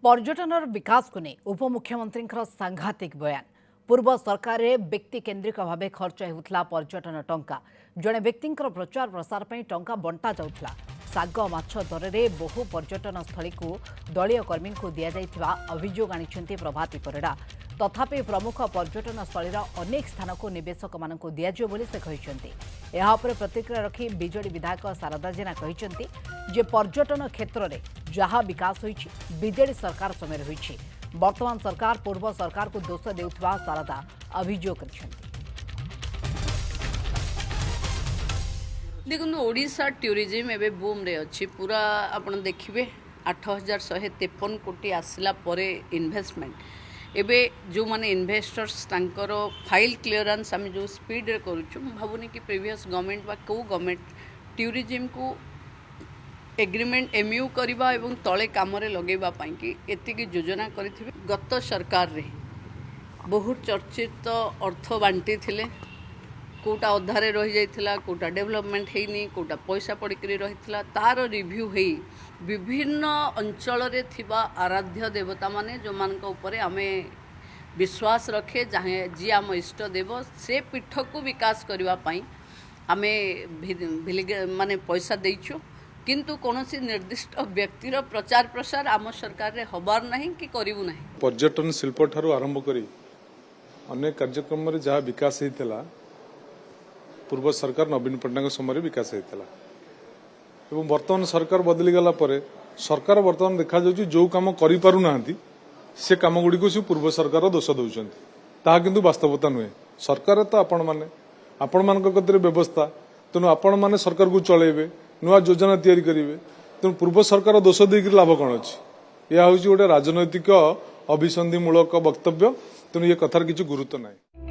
पर्यटन विकास को नहीं उपमुख्यमंत्री सांघातिक बयान। पूर्व सरकार रे व्यक्ति केन्द्रिक भाव खर्च होता पर्यटन टंका। जड़े व्यक्ति प्रचार प्रसार पर टंका बंटा जाउथला। साग माछ दर में बहु पर्यटन स्थली को दलीय कर्मी को दि जाइथिबा अभियोग आनिछन्ति प्रभाती परिड़ा। तथापि प्रमुख पर्यटन स्थलीर अनेक स्थान को निवेशक मानक दिज्व बोली से कहते। यह प्रतिक्रिया रखी बीजेडी विधायक शारदा जेना कहते जे पर्यटन क्षेत्र में जहाँ विकास होइछि बीजेडी सरकार समय होइछि। वर्तमान सरकार पूर्व सरकार को दोष देउथबा शारदा अभियोग करछन्ति। देखो ओडिशा टूरिज्म एवं बूम रे अच्छी पूरा आपन देखिए 8153 कोटी आसला परे इन्वेस्टमेंट एबे जो माने इन्वेस्टर्स तांकर फाइल क्लियरेंस आम जो स्पीड रे करूछु भावुनी कि प्रीवियस गवर्नमेंट बा को गवर्नमेंट टूरिज्म को एग्रीमेंट एमयू करबा एवं तले काम रे लगेबा पई कि एतिकी योजना करिथिबे। गत सरकार रे बहुत चर्चित अर्थ बांटी थिले, कोटा अधारे रही जाइथिला, कोटा डेवलपमेंट हेनी, कोटा पैसा पड़िकरी रहिथिला। तार रिव्यू हेई विभिन्न अंचल रे थिबा आराध्य देवता माने जो मान ऊपर आमे विश्वास रखे जहाँ जी आम इष्ट देव से पीठ को विकास करबा पई आमे माने पैसा देइछु, किंतु कोनोसी निर्दिष्ट व्यक्तिर प्रचार प्रसार आम सरकार रे हबार नहीं कि करिवु नहीं। पर्यटन शिल्प ठारू आरंभ करी अनेक कार्यक्रम रे जहाँ विकास हेतिला पूर्व सरकार नवीन पट्टनायक समय विकास होता है। वर्तमान सरकार बदली गला परे सरकार वर्तमान देखा जाउछि जो काम करि पारु नाहंती से काम गुडी को पूर्व सरकार दोष दउछन्ति, ताहा किंतु वास्तवता नुहे। सरकार तो आपण मान कतिरे व्यवस्था, तेणु आपण माने सरकार को चलेबे, नुआ योजना तैयारी करेंगे, तेणु पूर्व सरकार दोष देकर लाभ कौन अच्छी। यह हूँ गोटे राजनैतिक अभिसंधिमूलक वक्तव्य, तेणु ये कथार किसी गुरुत्व नहीं।